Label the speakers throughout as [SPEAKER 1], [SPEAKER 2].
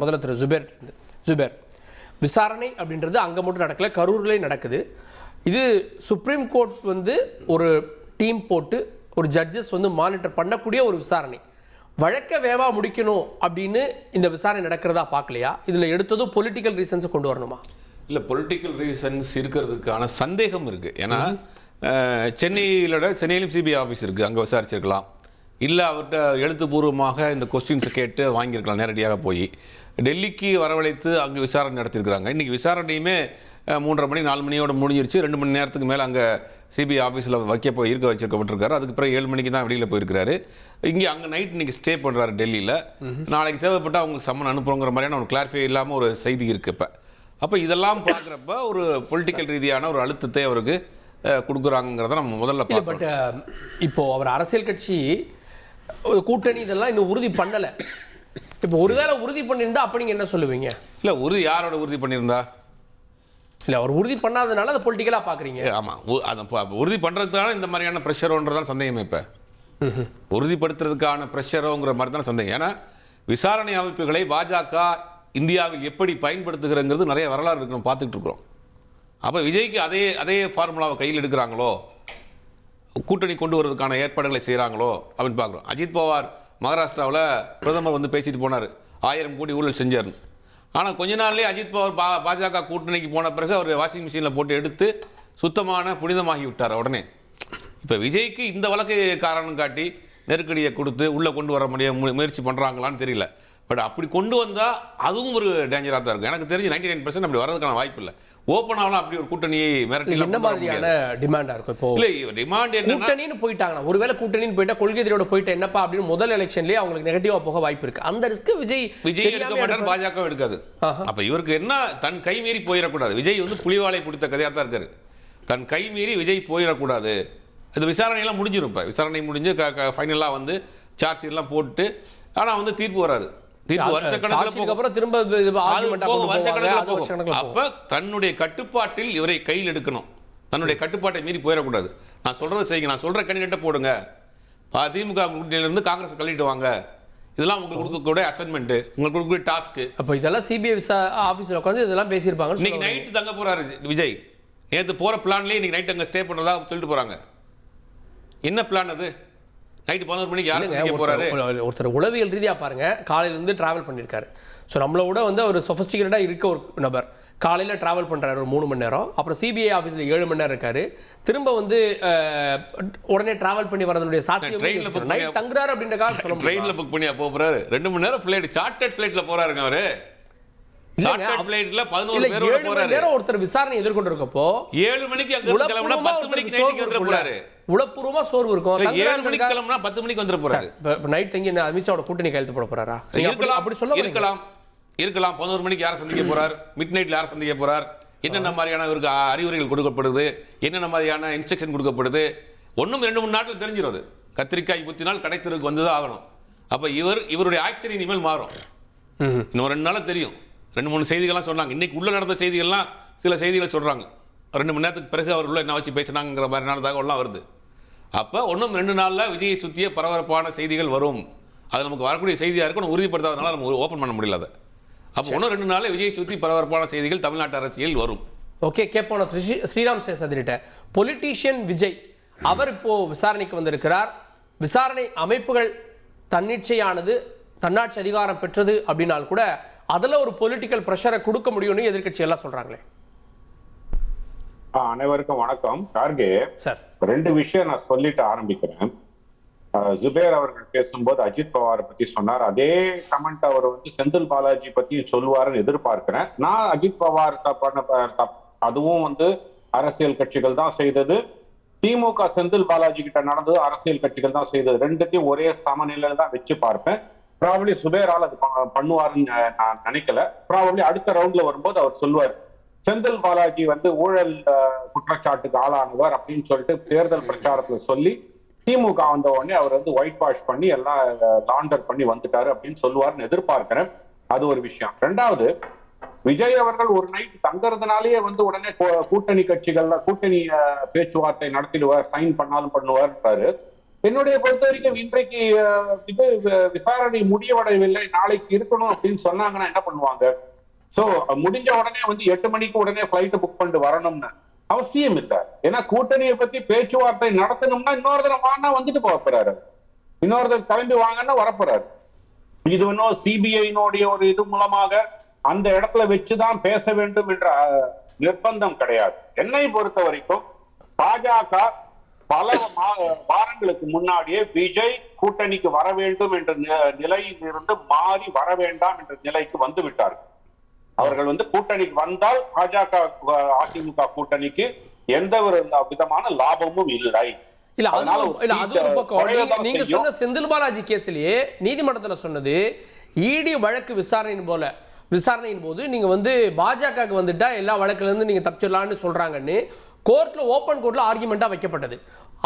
[SPEAKER 1] முதல்ல திரு ஜுபேர் விசாரணை அப்படின்றது அங்கே மட்டும் நடக்கல, கரூர்லேயும் நடக்குது. இது சுப்ரீம் கோர்ட் வந்து ஒரு டீம் போட்டு ஒரு ஜட்ஜஸ் வந்து மானிட்டர் பண்ணக்கூடிய ஒரு விசாரணை. வழக்க வேவா முடிக்கணும் அப்படின்னு இந்த விசாரணை நடக்கிறதா பார்க்கலையா? இதில் எடுத்ததும் பொலிட்டிக்கல் ரீசன்ஸை கொண்டு வரணுமா?
[SPEAKER 2] இல்லை, பொலிட்டிக்கல் ரீசன்ஸ் இருக்கிறதுக்கான சந்தேகம் இருக்குது. ஏன்னா சென்னையிலும் சிபிஐ ஆஃபீஸ் இருக்குது, அங்கே விசாரிச்சிருக்கலாம். இல்லை அவர்கிட்ட எழுத்துப்பூர்வமாக இந்த கொஸ்டின்ஸை கேட்டு வாங்கியிருக்கலாம் நேரடியாக போய். டெல்லிக்கு வரவழைத்து அங்கே விசாரணை நடத்தியிருக்கிறாங்க. இன்றைக்கி விசாரணையுமே 3:30 மணி 4 மணியோட முடிஞ்சிருச்சு. 2 மணி நேரத்துக்கு மேலே அங்கே சிபிஐ ஆஃபீஸில் இருக்க வச்சிருக்கப்பட்டிருக்காரு. அதுக்கு பிறகு 7 மணிக்கு தான் வெளியில் போயிருக்கிறாரு. அங்கே நைட் இன்றைக்கி ஸ்டே பண்ணுறாரு டெல்லியில். நாளைக்கு தேவைப்பட்டால் அவங்களுக்கு சம்மன் அனுப்புங்கிற மாதிரியான ஒரு கிளாரிஃபை இல்லாமல் ஒரு செய்தி இருக்குது. அப்போ இதெல்லாம் பார்க்குறப்ப ஒரு பொலிட்டிக்கல் ரீதியான ஒரு அழுத்தத்தை அவருக்கு கொடுக்குறாங்கிறத நம்ம முதல்ல பார்க்கலாம்.
[SPEAKER 1] பட் இப்போது அவர் அரசியல் கட்சி கூட்டணி இதெல்லாம் இன்னும் உறுதி பண்ணலை. இப்போ ஒருவேளை உறுதி பண்ணியிருந்தா அப்போ நீங்கள் என்ன சொல்லுவீங்க?
[SPEAKER 2] இல்லை, யாரோட உறுதி பண்ணியிருந்தா?
[SPEAKER 1] இல்லை, அவர் உறுதி பண்ணாதனால அதை பொலிட்டிக்கலாக பார்க்குறீங்க.
[SPEAKER 2] ஆமாம், அதை உறுதி பண்ணுறதுக்கான இந்த மாதிரியான ப்ரெஷரோன்றதான் சந்தேகமே. இப்போ உறுதிப்படுத்துறதுக்கான ப்ரெஷரோங்கிற மாதிரி தான் சந்தேகம். ஏன்னா விசாரணை அமைப்புகளை பாஜக இந்தியாவில் எப்படி பயன்படுத்துகிறங்கிறது நிறைய வரலாறு இருக்கு, நம்ம பார்த்துக்கிட்டு இருக்கிறோம். அப்போ விஜய்க்கு அதே ஃபார்முலாவை கையில் எடுக்கிறாங்களோ, கூட்டணி கொண்டு வரதுக்கான ஏற்பாடுகளை செய்கிறாங்களோ அப்படின்னு பார்க்குறோம். அஜித் பவார் மகாராஷ்டிராவில் பிரதமர் வந்து பேசிட்டு போனார், 1000 கோடி ஊழல் செஞ்சார்னு. ஆனால் கொஞ்ச நாள்லேயே அஜித் பவார் பாஜக கூட்டணிக்கு போன பிறகு அவர் வாஷிங் மிஷினில் போட்டு எடுத்து சுத்தமான புனிதமாகி விட்டார் உடனே. இப்போ விஜய்க்கு இந்த வழக்கை காரணம் காட்டி நெருக்கடியை கொடுத்து உள்ளே கொண்டு வர முயற்சி பண்ணுறாங்களான்னு தெரியல. பட் அப்படி கொண்டு வந்தால் அதுவும் ஒரு டேஞ்சராக தான் இருக்கும். எனக்கு தெரிஞ்சு 99% அப்படி வரதுக்கான வாய்ப்பு இல்லை. ஓப்பனாகலாம் அப்படி ஒரு கூட்டணியை மிரட்டி
[SPEAKER 1] என்ன மாதிரியான டிமாண்டாக இருக்கும்? இப்போ
[SPEAKER 2] இல்லை, டிமாண்ட் என்ன,
[SPEAKER 1] கூட்டணின்னு போயிட்டாங்கன்னா, ஒருவேளை கூட்டணின்னு போயிட்டா கொள்கையோட போயிட்டு என்னப்பா அப்படின்னு முதல் எலெக்ஷன்லேயே அவங்களுக்கு நெகட்டிவாக போக வாய்ப்பு இருக்குது. அந்த ரிஸ்க் விஜய்
[SPEAKER 2] எடுக்க மாட்டார், பாஜக எடுக்காது. அப்போ இவருக்கு என்ன, தன் கை மீறி போயிடக்கூடாது. விஜய் வந்து புலிவாலை பிடித்த கதையாக தான் இருக்காரு. தன் கை மீறி விஜய் போயிடக்கூடாது. இது விசாரணையெல்லாம் முடிஞ்சிடும். இப்போ விசாரணை முடிஞ்சு ஃபைனலாக வந்து சார்ஜ் ஷீட்லாம் போட்டு, ஆனால் வந்து தீர்ப்பு வராது. தன்னுடைய கட்டுப்பாட்டில் இவரை கையில் எடுக்கணும். தன்னுடைய கட்டுப்பாட்டை மீறி போயிடக்கூடாது. நான் சொல்றதை செய்யுங்க, நான் சொல்ற கேண்டிடேட்டை போடுங்க, திமுக கூட்டணியிலிருந்து காங்கிரஸ் கழிட்டு வாங்க, இதெல்லாம் உங்களுக்கு கொடுக்கக்கூடிய அசைன்மெண்ட், உங்களுக்கு கொடுக்கக்கூடிய டாஸ்க்.
[SPEAKER 1] அப்போ இதெல்லாம் சிபிஐ ஆஃபீஸில் உட்காந்து இதெல்லாம் பேசியிருப்பாங்க.
[SPEAKER 2] இன்னைக்கு நைட்டு தங்க போறாரு விஜய். நேற்று போற பிளான்லேயே இன்னைக்கு நைட் அங்கே ஸ்டே பண்ணுறதா சொல்லிட்டு போறாங்க. என்ன பிளான் அது? நைட்டு 11 மணிக்கு யாரும் போறாரு?
[SPEAKER 1] ஒருத்தர் உளவியல் ரீதியாக பாருங்க, காலையிலேருந்து டிராவல் பண்ணியிருக்காரு. ஸோ நம்மளோட வந்து அவர் சொஃபஸ்டிகேட்டடாக இருக்க ஒரு நபர் காலையில் டிராவல் பண்ணுறாரு ஒரு 3 மணி நேரம், அப்புறம் சிபிஐ ஆஃபீஸில் 7 மணி நேரம் இருக்காரு, திரும்ப வந்து உடனே டிராவல் பண்ணி வரதுடைய சாத்தியம் நைட் தங்குறாரு அப்படின்றக்காக சொல்ல
[SPEAKER 2] ட்ரெயினில் புக் பண்ணி போறாரு. 2 மணி நேரம் ஃப்ளைட், சார்ட்டர்ட் ஃப்ளைட்டில் போறாருங்க அவரு.
[SPEAKER 1] ஒருத்தர் விசாரணை எதிர்கொண்டிருக்கப்போ
[SPEAKER 2] 7 மணிக்கு அங்க கிளம்பினா 10 மணிக்கு நைட்டுக்கு வந்துற போறாரு.
[SPEAKER 1] உளப்பூர்வமா சோர்வு இருக்கும்.
[SPEAKER 2] 7 மணிக்கு கிளம்பினா 10 மணிக்கு வந்துற போறாரு.
[SPEAKER 1] இப்ப நைட் தங்கி அமித்ஷாவோட கூட்டணி கையெழுத்து போட போறாரா?
[SPEAKER 2] அப்படி சொல்ல இருக்கலாம். 11 மணிக்கு யாரை சந்திக்க போறார், மிட் நைட்ல யாரை சந்திக்க போறார், என்னென்ன மாதிரியான இவருக்கு அறிவுரைகள் கொடுக்கப்படுது, என்னென்ன மாதிரியான இன்ஸ்ட்ரக்ஷன் கொடுக்கப்படுது, ஒன்றும் 2-3 நாட்டில் தெரிஞ்சிடும். கத்திரிக்காய் குத்தினால் கடைத்தருக்கு வந்துதான் ஆகணும். அப்ப இவருடைய ஆக்ஷன் இனிமேல் மாறும். இன்னும் 2 நாள் தெரியும். 2-3 செய்திகள்லாம் சொன்னாங்க. இன்னைக்கு உள்ள நடந்த செய்திகள்லாம் சில செய்திகள் சொல்றாங்க. 2 மணி நேரத்துக்கு பிறகு அவர் உள்ள என்ன வச்சு பேசினாங்கிற மாதிரியான தகவல்லாம் வருது. அப்போ ஒன்றும் 2 நாளில் விஜயை சுற்றிய பரபரப்பான செய்திகள் வரும். அது நமக்கு வரக்கூடிய செய்தியாக இருக்கும், உறுதிப்படுத்தாதனால நம்ம ஓப்பன் பண்ண முடியல அதை. அப்போ ஒன்றும் 2 நாளில் விஜயை சுற்றி பரபரப்பான செய்திகள் தமிழ்நாட்டு அரசியல் வரும்.
[SPEAKER 1] ஓகே, கேட்போம் ஸ்ரீராம் சேஷாதிரிட்ட. பொலிட்டீஷியன் விஜய் அவர் இப்போ விசாரணைக்கு வந்திருக்கிறார். விசாரணை அமைப்புகள் தன்னிச்சையானது, தன்னாட்சி அதிகாரம் பெற்றது அப்படின்னால் கூட அதில் ஒரு பொலிட்டிக்கல் ப்ரெஷரை கொடுக்க முடியும்னு எதிர்கட்சி எல்லாம் சொல்றாங்களே.
[SPEAKER 3] அனைவருக்கும் வணக்கம். கார்கே
[SPEAKER 1] சார்,
[SPEAKER 3] 2 விஷயம் நான் சொல்லிட்டு ஆரம்பிக்கிறேன். ஜுபேர் அவர்கள் பேசும்போது அஜித் பவாரை பத்தி சொன்னார். அதே கமெண்ட் அவர் வந்து செந்தில் பாலாஜி பத்தி சொல்லுவாருன்னு எதிர்பார்க்கிறேன். நான் அஜித் பவார் அதுவும் வந்து அரசியல் கட்சிகள் தான் செய்தது, திமுக செந்தில் பாலாஜி கிட்ட நடந்தது அரசியல் கட்சிகள் தான் செய்தது. 2த்தையும் ஒரே சமநிலையில தான் வச்சு பார்ப்பேன். ப்ராபப்ளி சுபேரால் அது பண்ணுவாருன்னு நான் நினைக்கல. ப்ராபப்ளி அடுத்த ரவுண்ட்ல வரும்போது அவர் சொல்லுவார், செந்தில் பாலாஜி வந்து ஊழல் குற்றச்சாட்டுக்கு ஆளானவர் அப்படின்னு சொல்லிட்டு தேர்தல் பிரச்சாரத்துல சொல்லி திமுக வந்த உடனே அவர் வந்து ஒயிட் வாஷ் பண்ணி எல்லாம் லாண்டர் பண்ணி வந்துட்டாரு அப்படின்னு சொல்லுவாருன்னு எதிர்பார்க்கிறேன். அது ஒரு விஷயம். 2வது, விஜய் அவர்கள் ஒரு நைட் தங்கறதுனாலேயே வந்து உடனே கூட்டணி கட்சிகள்ல கூட்டணி பேச்சுவார்த்தை நடத்திடுவார், சைன் பண்ணாலும் பண்ணுவார். என்னுடைய பொறுத்த வரைக்கும் இன்றைக்கு இது விசாரணை முடிவடையவில்லை, நாளைக்கு இருக்கணும் அப்படின்னு சொன்னாங்கன்னா என்ன பண்ணுவாங்க? சோ முடிஞ்ச உடனே வந்து 8 மணிக்கு உடனே பிளைட் புக் பண்ணிட்டு வரணும்னு அவசியம் இல்லை. ஏன்னா கூட்டணியை பத்தி பேச்சுவார்த்தை நடத்தணும்னா இன்னொருத்தர் வாங்க வந்துட்டு போறாரு, இன்னொருத்தர் கிளம்பி வாங்கன்னா வரப்போறாரு. இது இன்னும் சிபிஐனுடைய ஒரு இது மூலமாக அந்த இடத்துல வச்சுதான் பேச வேண்டும் என்ற நிர்பந்தம் கிடையாது. என்னை பொறுத்த வரைக்கும் பாஜக பல வாரங்களுக்கு முன்னாடியே விஜய் கூட்டணிக்கு வர வேண்டும் என்ற நிலையில் இருந்து மாறி வர வேண்டாம் என்ற நிலைக்கு வந்து விட்டார்கள். அவர்கள் வந்து கூட்டணிக்கு வந்தால் பாஜக அதிமுக கூட்டணிக்கு எந்த ஒரு விதமான லாபமும் இல்லை.
[SPEAKER 1] இல்ல அது ஒரு பக்கம். நீங்க சொன்ன செந்தில் பாலாஜி கேஸ்லயே நீதிமன்றத்துல சொன்னது இடி வழக்கு விசாரணையின் போது நீங்க வந்து பாஜகவுக்கு வந்துட்டா எல்லா வழக்குல இருந்து நீங்க தப்பிச்சிடலாம்னு சொல்றாங்கன்னு கோர்ட்ல ஓபன் கோர்ட்ல ஆர்குமெண்டா வைக்கப்பட்டது.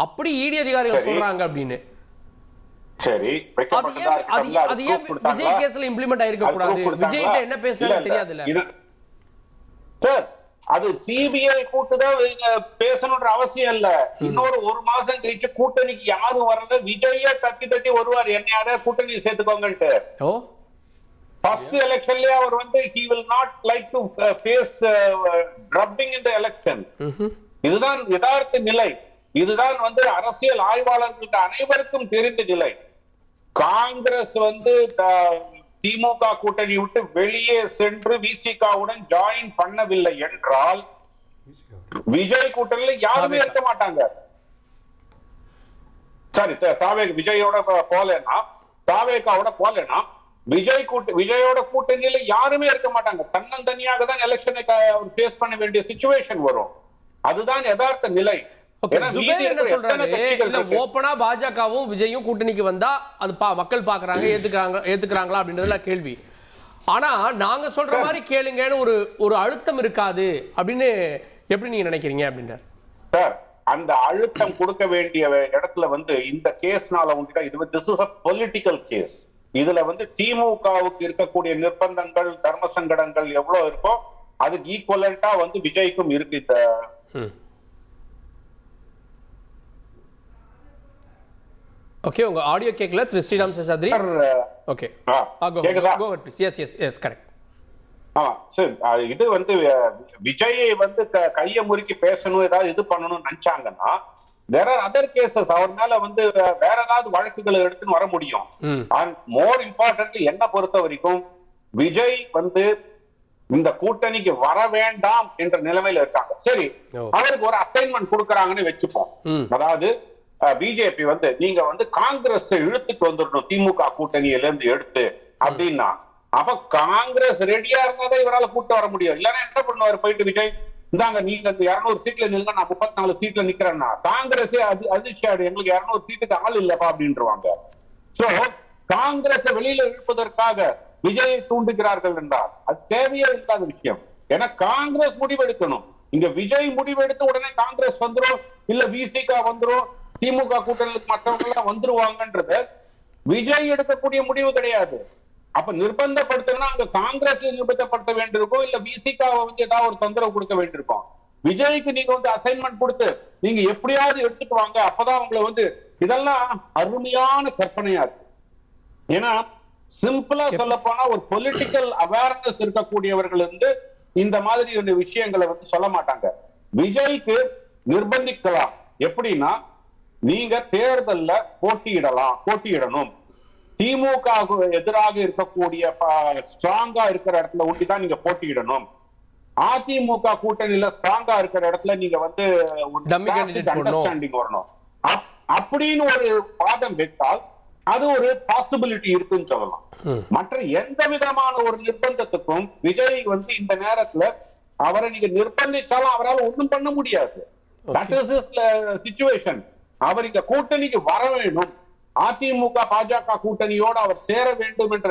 [SPEAKER 1] அப்படி இடி அதிகாரிகள் சொல்றாங்க அப்படின்னு.
[SPEAKER 3] சரி,
[SPEAKER 1] அது ஏன் விஜய் கேஸ்ல இம்ப்ளிமெண்ட் ஆயிருக்க கூடாது? விஜய் என்ன பேசுறாங்க தெரியாதுல்ல
[SPEAKER 3] சார். அது சிபிஐ கூட்டுதான் பேசணுன்ற அவசியம் இல்ல. இன்னொரு 1 மாசம் கழிச்சு கூட்டணிக்கு யாரும் வரல, விஜய தட்டி வருவார், என்ன யாராவது கூட்டணி சேர்த்துக்கோங்கன்ட்டு. ஃபர்ஸ்ட் எலெக்ஷன்லயே அவர் வந்து he will not like to face drubbing in the election. இதுதான் யதார்த்த நிலை. இதுதான் வந்து அரசியல் ஆய்வாளர்களுக்கு அனைவருக்கும் தெரிந்த நிலை. காங்கிரஸ் வந்து திமுக கூட்டணி விட்டு வெளியே சென்று விசிகாவுடன் ஜாயின் பண்ணவில்லை என்றால் விஜய் கூட்டணியில யாருமே இருக்க மாட்டாங்க. சரி, விஜயோட போலனா விஜயோட கூட்டணியில யாருமே இருக்க மாட்டாங்க. தன்னந்தனியாக தான் எலெக்ஷனை ஃபேஸ் பண்ண வேண்டிய சிச்சுவேஷன் வரும். அதுதான் யதார்த்த நிலை.
[SPEAKER 1] என்ன சொல்றாரு? இல்ல ஓபனா பாஜகவும் விஜயும் கூட்டணிக்கு வந்தா அது மக்கள் பாக்குறாங்க, ஏத்துக்கிறாங்களா அப்படின்றதுல கேள்வி. ஆனா நாங்க சொல்ற மாதிரி கேளுங்கன்னு ஒரு அழுத்தம் இருக்காது அப்படின்னு எப்படி நீங்க நினைக்கிறீங்க அப்படின்றார்
[SPEAKER 3] சார். அந்த அழுத்தம் கொடுக்க வேண்டிய இடத்துல வந்து இந்த கேஸ்னால உங்ககிட்ட இது this is a political case. இதுல வந்து திமுகவுக்கு இருக்கக்கூடிய நிர்பந்தங்கள் தர்ம சங்கடங்கள் எவ்வளவு இருக்கோ அதுக்கு ஈக்குவலண்டா வந்து விஜய்க்கும் இருக்கு.
[SPEAKER 1] ஓகே, உங்க ஆடியோ கேக்கல திரு ஸ்ரீராம் சேஷாத்ரி. ஓகே,
[SPEAKER 3] கேக்குதா?
[SPEAKER 1] Go ahead please. Yes correct.
[SPEAKER 3] சரி, இது வந்து விஜயை வந்து கையை முறுக்கி பேசணும், ஏதாவது இது பண்ணணும்னு நினைச்சாங்கன்னா there are other cases. அவர் மேல வந்து வேற ஏதாவது வழக்குகளை எடுத்துன்னு வர முடியும். அண்ட் மோர் இம்பார்ட்டன்ட்லி என்ன பொறுத்த வரைக்கும் விஜய் வந்து இந்த கூட்டணிக்கு வர வேண்டாம் என்ற நிலைமையில இருக்காங்க. சரி, அவருக்கு ஒரு அசைன்மெண்ட் கொடுக்கறாங்கன்னு வச்சுப்போம். அதாவது பிஜேபி வந்து நீங்க வந்து காங்கிரஸ் இழுத்துட்டு வந்துடணும் திமுக கூட்டணியில இருந்து எடுத்து அப்படின்னா, அப்ப காங்கிரஸ் ரெடியா இருந்தாதான் இவரால் கூட்டு வர முடியும். இல்லன்னா என்ன பண்ணுவாரு? போயிட்டு விஜய் இந்தாங்க நீங்க 200 சீட்ல நில்லுங்க, நான் 34 சீட்ல நிக்கிறேன்னா காங்கிரஸே அதிர்ச்சி ஆடு, எங்களுக்கு 200 சீட்டுக்கு ஆள் இல்லப்பா அப்படின்றாங்க. சோ காங்கிரஸ் வெளியில இழுப்பதற்காக விஜயை தூண்டுகிறார்கள் என்றால் அது தேவையே இல்லாத விஷயம். ஏன்னா காங்கிரஸ் முடிவெடுக்கணும். இங்க விஜய் முடிவெடுத்து உடனே காங்கிரஸ் வந்துரும், இல்ல விசிகா வந்துரும், திமுக கூட்டணிக்கு மற்றவங்க எல்லாம் வந்துருவாங்கன்றது விஜய் எடுக்கக்கூடிய முடிவு கிடையாது. அப்ப நிர்பந்தப்படுத்தணும்னா அங்க காங்கிரஸ் நிர்பந்தப்படுத்த வேண்டியிருக்கும், இல்ல விசிகாவை வந்து ஏதாவது ஒரு தொந்தரவு கொடுக்க வேண்டியிருக்கும். விஜய்க்கு நீங்க வந்து அசைன்மெண்ட் கொடுத்து நீங்க எப்படியாவது எடுத்துட்டு வாங்க, அப்பதான் உங்களை வந்து இதெல்லாம் அருமையான கற்பனையா இருக்கு. ஏன்னா சிம்பிளா சொல்ல போனா ஒரு பொலிட்டிக்கல் அவேர்னஸ் இருக்கக்கூடியவர்கள் வந்து இந்த மாதிரி விஷயங்களை வந்து சொல்ல மாட்டாங்க. விஜய்க்கு நிர்பந்திக்கலாம். எப்படின்னா நீங்க தேர்தல்ல போட்டியிடணும், திமுக எதிராக இருக்கக்கூடிய ஸ்ட்ராங்கா இருக்கிற இடத்துல ஒண்டிதான் நீங்க போட்டியிடணும். அதிமுக கூட்டணியில ஸ்ட்ராங்கா இருக்கிற இடத்துல நீங்க வந்து அண்டர்ஸ்டாண்டிங் வரணும் அப்படின்னு ஒரு வாதம் வைத்தால் அது ஒரு பாசிபிலிட்டி இருக்குன்னு சொல்லலாம். மற்ற எந்த விதமான ஒரு நிர்பந்தத்துக்கும் விஜய் வந்து இந்த நேரத்துல அவரை நீங்க நிர்பந்திச்சாலும் அவரால் ஒன்றும் பண்ண முடியாது. That is situation. அவர் இங்க கூட்டணிக்கு வர வேண்டும், அதிமுக பாஜக கூட்டணியோடு அவர் சேர வேண்டும் என்ற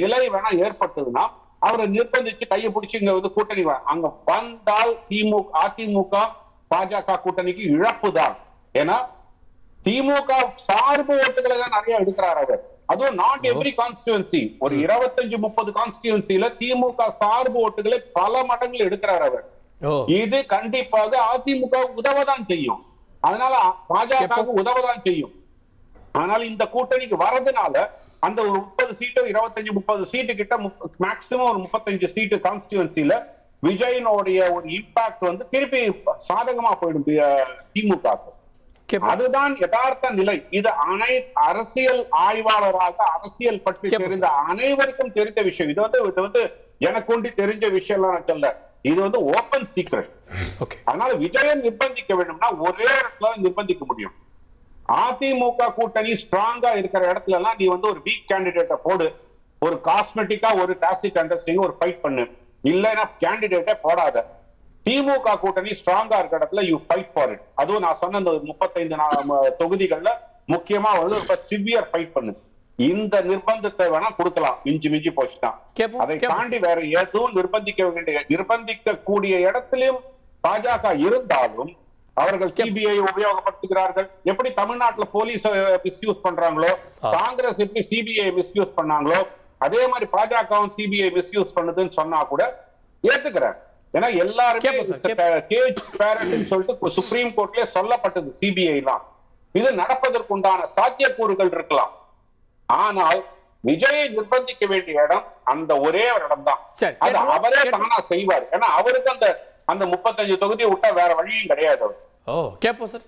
[SPEAKER 3] நிலை வேணா ஏற்பட்டதுன்னா அவரை நிர்பந்திச்சு கையை பிடிச்சி இங்க வந்து கூட்டணி அங்க வந்தால் அதிமுக பாஜக கூட்டணிக்கு இழப்பு தான். ஏன்னா திமுக சார்பு ஓட்டுகளை தான் நிறைய எடுக்கிறார் அவர். அதுவும் நாட் எவ்ரி கான்ஸ்டிடுவன்சி, ஒரு 25-30 கான்ஸ்டிடுவன்சில திமுக சார்பு ஓட்டுகளை பல மடங்குகள் எடுக்கிறார் அவர். இது கண்டிப்பாக அதிமுக உதவதான் செய்யும். அதனால பாஜகவுக்கு உதவதான் செய்யும். அதனால இந்த கூட்டணிக்கு வரதுனால அந்த ஒரு 30 சீட்டு 25-30 சீட்டு கிட்ட மேக்சிமம் ஒரு 35 சீட்டு கான்ஸ்டிடுவன்சில விஜயனுடைய ஒரு இம்பாக்ட் வந்து திருப்பி சாதகமா போயிடும் திமுக. அதுதான் யதார்த்த நிலை. இது அரசியல் ஆய்வாளராக அரசியல் பற்றி தெரிந்த அனைவருக்கும் தெரிந்த விஷயம். இது வந்து எனக்கு ஒண்டி தெரிஞ்ச விஷயம் சொல்ல, இது வந்து ஓபன் சீக்ரெட். அதனால விஜயன் நிர்பந்திக்க வேண்டும்னா ஒரே இடத்துல நிர்பந்திக்க முடியும். அதிமுக கூட்டணி ஸ்ட்ராங்கா இருக்கிற இடத்துல எல்லாம் நீ வந்து ஒரு வீக் கேண்டிடேட்டை போடு, ஒரு காஸ்மெட்டிக்கா ஒரு டாசிக் அண்டர்ஸ்டாண்டிங் ஒரு ஃபைட் பண்ணு, இல்லைன்னா கேண்டிடேட்டை போடாத. திமுக கூட்டணி ஸ்ட்ராங்கா இருக்கிற இடத்துல யூ ஃபைட் ஃபார் இட். அதுவும் நான் சொன்ன 35 தொகுதிகள்ல முக்கியமா வந்து ஒரு சிவியர் ஃபைட் பண்ணு. இந்த நிர்பந்தத்தை வேணா கொடுக்கலாம், மிஞ்சி போச்சுதான். அதை தாண்டி வேற எதுவும் நிர்பந்திக்க கூடிய இடத்திலும் பாஜக இருந்தாலும் அவர்கள் சிபிஐ உபயோகப்படுத்துகிறார்கள். எப்படி தமிழ்நாட்டுல போலீஸ் மிஸ்யூஸ் பண்றாங்களோ, காங்கிரஸ் எப்படி சிபிஐ மிஸ்யூஸ் பண்ணாங்களோ, அதே மாதிரி பாஜகவும் சிபிஐ மிஸ்யூஸ் பண்ணுதுன்னு சொன்னா கூட ஏத்துக்கிறார். ஏன்னா எல்லாருமே கேஜ் பேரண்ட் சொல்லிட்டு சுப்ரீம் கோர்ட்ல சொல்லப்பட்டது சிபிஐ தான். இது நடப்பதற்குண்டான சாத்தியக்கூறுகள் இருக்கலாம். ஆனால் விஜயை நிர்பந்திக்க வேண்டிய இடம் அந்த ஒரே ஒரு இடம் தான். அது அவரே தானா செய்வார். ஏன்னா அவருக்கு அந்த 35 தொகுதியை விட்டா வேற வழியும் கிடையாது.
[SPEAKER 1] கேப்போம் சார்.